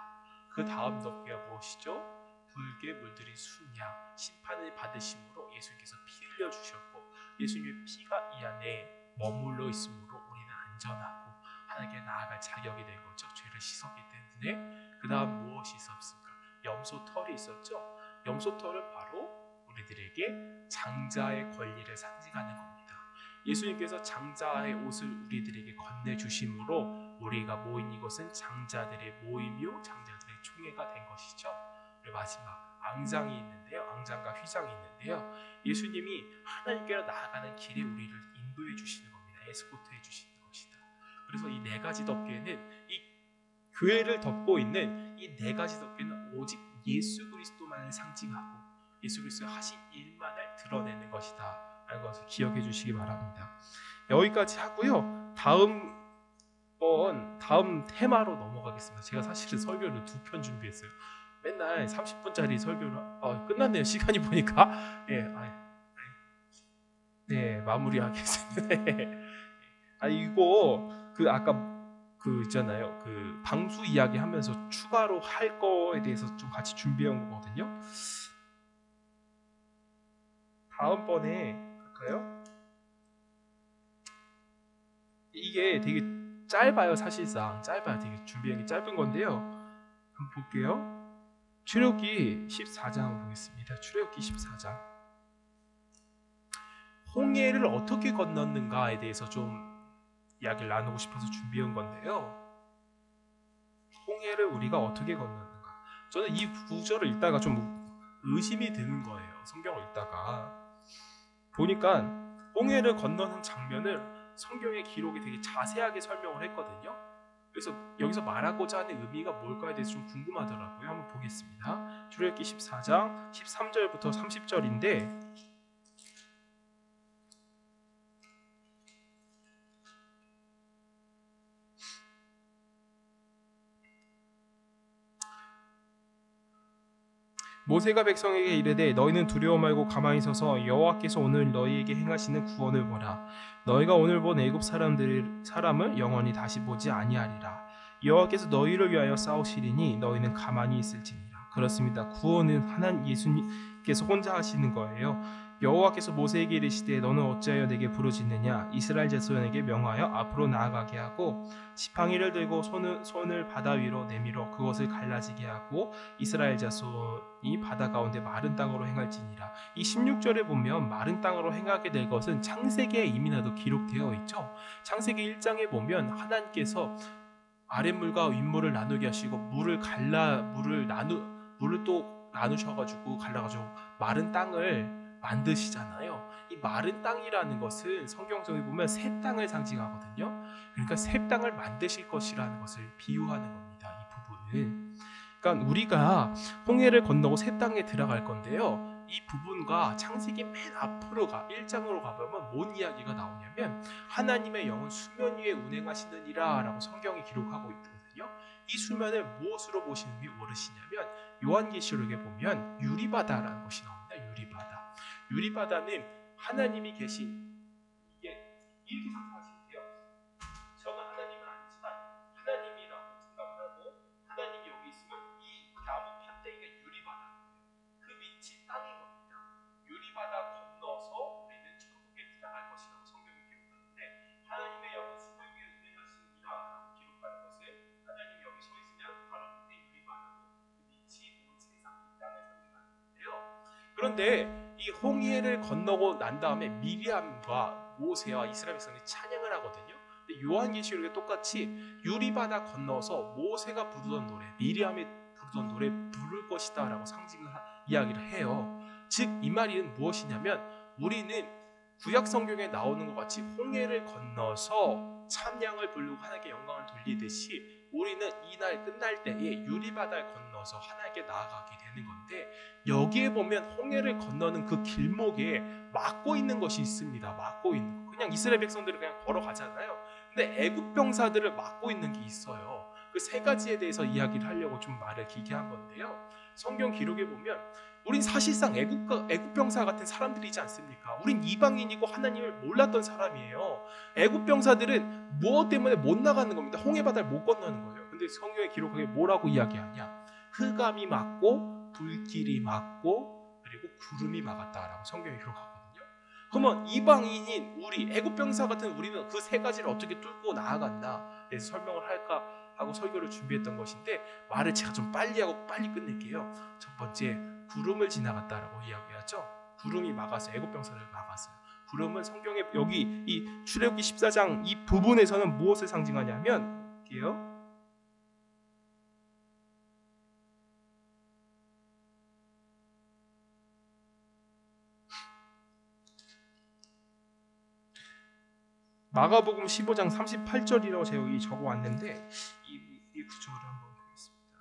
그 다음 덮개가 무엇이죠? 붉게 물들인 순양, 심판을 받으심으로 예수님께서 피 흘려주셨고 예수님의 피가 이 안에 머물러 있으므로 우리는 안전하고 하나님께 나아갈 자격이 된 거죠. 죄를 씻었기 때문에. 그 다음 무엇이 있었습니까? 염소털이 있었죠. 염소털은 바로 우리들에게 장자의 권리를 상징하는 겁니다. 예수님께서 장자의 옷을 우리들에게 건네주심으로 우리가 모인 이것은 장자들의 모임이요 장자들의 총회가 된 것이죠. 그리고 마지막 앙장이 있는데요. 앙장과 휘장이 있는데요. 예수님이 하나님께로 나아가는 길에 우리를 인도해 주시는 겁니다. 에스코트해 주시는 것이다. 그래서 이 4가지 덮개는 이 교회를 덮고 있는 이 4가지 덮개는 오직 예수 그리스도만을 상징하고 예수 그리스도의 하신 일만을 드러내는 것이다 라는 것을 기억해 주시기 바랍니다. 여기까지 하고요. 다음 테마로 넘어가겠습니다. 제가 사실은 설교를 2편 준비했어요. 맨날 30분짜리 설교를 끝났네요. 시간이 보니까 네 마무리하겠습니다. 이거 아까 있잖아요. 방수 이야기 하면서 추가로 할 거에 대해서 좀 같이 준비해 온 거거든요. 다음번에 할까요? 이게 되게 짧아요. 사실상 짧아요. 되게 준비한 게 짧은 건데요. 한번 볼게요. 출애굽기 14장 한번 보겠습니다. 출애굽기 14장. 홍해를 어떻게 건넜는가에 대해서 좀 이야기를 나누고 싶어서 준비한 건데요. 홍해를 우리가 어떻게 건넜는가? 저는 이 구절을 읽다가 좀 의심이 드는 거예요. 성경을 읽다가 보니까 홍해를 건너는 장면을 성경의 기록이 되게 자세하게 설명을 했거든요. 그래서 여기서 말하고자 하는 의미가 뭘까에 대해서 좀 궁금하더라고요. 한번 보겠습니다. 출애굽기 14장 13절부터 30절인데 모세가 백성에게 이르되 너희는 두려워 말고 가만히 서서 여호와께서 오늘 너희에게 행하시는 구원을 보라. 너희가 오늘 본 애굽 사람을 영원히 다시 보지 아니하리라. 여호와께서 너희를 위하여 싸우시리니 너희는 가만히 있을지니라. 그렇습니다. 구원은 하나님 예수님께서 혼자 하시는 거예요. 여호와께서 모세에게 이르시되 너는 어찌하여 내게 부르짖느냐. 이스라엘 자손에게 명하여 앞으로 나아가게 하고 지팡이를 들고 손을 바다 위로 내밀어 그것을 갈라지게 하고 이스라엘 자손이 바다 가운데 마른 땅으로 행할지니라. 이 16절에 보면 마른 땅으로 행하게 될 것은 창세기에 이미 나도 기록되어 있죠. 창세기 1장에 보면 하나님께서 아랫물과 윗물을 나누게 하시고 물을 또 나누셔가지고 갈라가지고 마른 땅을 만드시잖아요. 이 마른 땅이라는 것은 성경적으로 보면 새 땅을 상징하거든요. 그러니까 새 땅을 만드실 것이라는 것을 비유하는 겁니다. 이 부분은. 그러니까 우리가 홍해를 건너고 새 땅에 들어갈 건데요. 이 부분과 창세기 맨 앞으로 1장으로 가보면 뭔 이야기가 나오냐면 하나님의 영은 수면 위에 운행하시느니라 라고 성경이 기록하고 있거든요. 이 수면을 무엇으로 보시는 게 옳으시냐면 요한계시록에 보면 유리바다라는 것이 나옵니다. 유리바다는 하나님이 계신 이렇게 상상하시면 돼요. 저는 하나님은 아니지만 하나님이라고 생각을 하고 하나님이 여기 있으면 이 나무 판때기가 유리바다예요. 그 밑이 땅인 겁니다. 유리바다 건너서 우리는 천국에 들어갈 것이라고 성경이 기록하는데 하나님의 영은 수면 위에 운행하시느니라 라고 기록하는 것은 하나님이 여기 서 있으면 바로 밑에 유리바다고 그 밑이 온 세상 이 땅을 상징하는 건데요. 그런데 이 홍해를 건너고 난 다음에 미리암과 모세와 이스라엘 백성이 찬양을 하거든요. 근데 요한계시록에 똑같이 유리바다 건너서 모세가 부르던 노래, 미리암이 부르던 노래 부를 것이다 라고 이야기를 해요. 즉 이 말이 무엇이냐면 우리는 구약 성경에 나오는 것 같이 홍해를 건너서 참양을 부르고 하나님께 영광을 돌리듯이 우리는 이날 끝날 때에 유리바다를 건너서 하나님께 나아가게 되는 건데, 여기에 보면 홍해를 건너는 그 길목에 막고 있는 것이 있습니다. 막고 있는 거. 그냥 이스라엘 백성들은 그냥 걸어가잖아요. 근데 애굽 병사들을 막고 있는 게 있어요. 그 세 가지에 대해서 이야기를 하려고 좀 말을 길게 한 건데요. 성경 기록에 보면 우린 사실상 애굽 병사 같은 사람들이지 않습니까? 우린 이방인이고 하나님을 몰랐던 사람이에요. 애굽 병사들은 무엇 때문에 못 나가는 겁니다. 홍해 바다를 못 건너는 거예요. 근데 성경에 기록하게 뭐라고 이야기하냐? 흑암이 막고 불길이 막고 그리고 구름이 막았다라고 성경에 기록하거든요. 그러면 이방인인 우리, 애굽 병사 같은 우리는 그 세 가지를 어떻게 뚫고 나아갔나 그래서 설명을 할까 하고 설교를 준비했던 것인데, 말을 제가 좀 빨리 하고 빨리 끝낼게요. 첫 번째, 구름을 지나갔다라고 이야기하죠. 구름이 막아서 애굽 병사를 막았어요. 구름은 성경에 여기 이 출애굽기 14장 이 부분에서는 무엇을 상징하냐면 볼게요. 마가복음 15장 38절이라고 제가 여기 적어왔는데 이 구절을 한번 보겠습니다.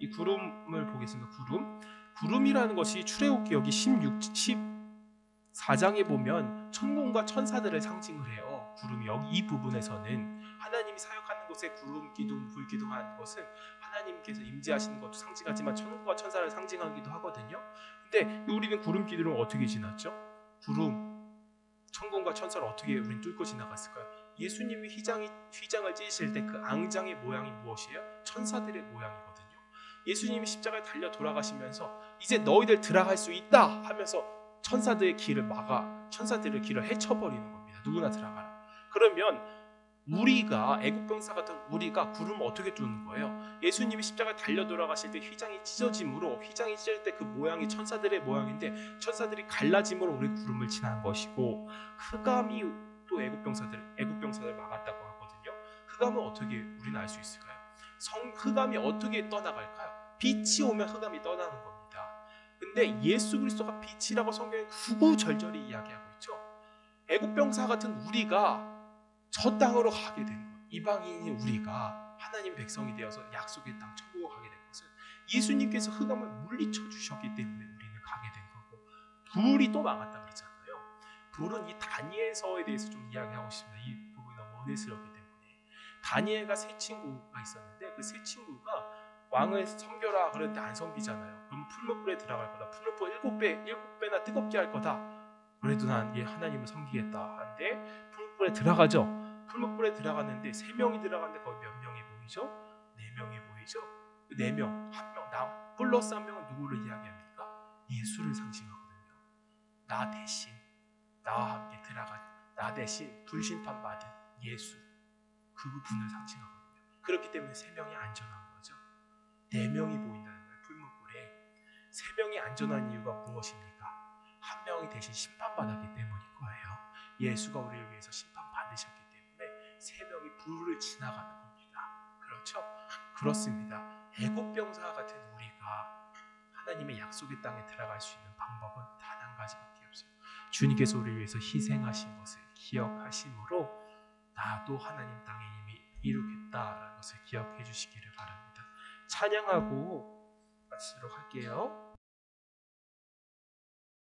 이 구름을 보겠습니다. 구름이라는 것이 출애굽기 여기 14장에 보면 천군과 천사들을 상징을 해요. 구름이 여기 이 부분에서는 하나님이 사역하는 곳에 구름 기둥, 불 기둥하는 것은 하나님께서 임재하시는 것도 상징하지만 천군과 천사를 상징하기도 하거든요. 근데 우리는 구름 기둥을 어떻게 지났죠? 천군과 천사를 어떻게 우리는 뚫고 지나갔을까요? 예수님이 휘장을 찢으실 때 그 앙장의 모양이 무엇이에요? 천사들의 모양이거든요. 예수님이 십자가에 달려 돌아가시면서 이제 너희들 들어갈 수 있다 하면서 천사들의 길을 헤쳐버리는 겁니다. 누구나 들어가라. 그러면 우리가 애굽 병사 같은 우리가 구름을 어떻게 뚫는 거예요? 예수님이 십자가에 달려 돌아가실 때 휘장이 찢어짐으로, 휘장이 찢을 때 그 모양이 천사들의 모양인데 천사들이 갈라짐으로 우리 구름을 지난 것이고, 흑암이 또 애굽 병사들 막았다고 하거든요. 흑암은 어떻게 우리는 알 수 있을까요? 흑암이 어떻게 떠나갈까요? 빛이 오면 흑암이 떠나는 겁니다. 근데 예수 그리스도가 빛이라고 성경에 구구절절히 이야기하고 있죠. 애굽 병사 같은 우리가 저 땅으로 가게 된 것, 이방인인 우리가 하나님의 백성이 되어서 약속의 땅 천국으로 가게 된 것은 예수님께서 흑암을 물리쳐 주셨기 때문에 우리는 가게 된 거고, 불이 또 막았다 그러잖아요. 불은 이 다니엘서에 대해서 좀 이야기하고 싶습니다. 이 부분이 너무 은혜스럽기 때문에. 다니엘과 세 친구가 있었는데 그 세 친구가 왕을 섬겨라 그랬는데 안 섬기잖아요. 그럼 풀무불에 들어갈 거다. 풀무불 7배나 뜨겁게 할 거다. 그래도 난 하나님을 섬기겠다 하는데 풀무불에 들어가죠. 풀무불에 들어갔는데 3명이 들어갔는데 거기 몇 명이 보이죠? 4명이 보이죠? 그 4명, 한 명, 나 플러스 한 명은 누구를 이야기합니까? 예수를 상징하거든요. 나 대신 나와 함께 들어간, 나 대신 불심판 받은 예수, 그분을 상징하거든요. 그렇기 때문에 3명이 안전한 거죠. 4명이 보인다는 거예요. 풀무불에 3명이 안전한 이유가 무엇입니까? 한 명이 대신 심판받았기 때문인 거예요. 예수가 우리를 위해서 심판받으셨기 때문에 3명이 불을 지나가는 겁니다. 그렇죠? 그렇습니다. 애굽 병사 같은 우리가 하나님의 약속의 땅에 들어갈 수 있는 방법은 단 한 가지밖에 없어요. 주님께서 우리를 위해서 희생하신 것을 기억하심으로 나도 하나님 땅에 이미 이루겠다라는 것을 기억해 주시기를 바랍니다. 찬양하고 마치도록 할게요.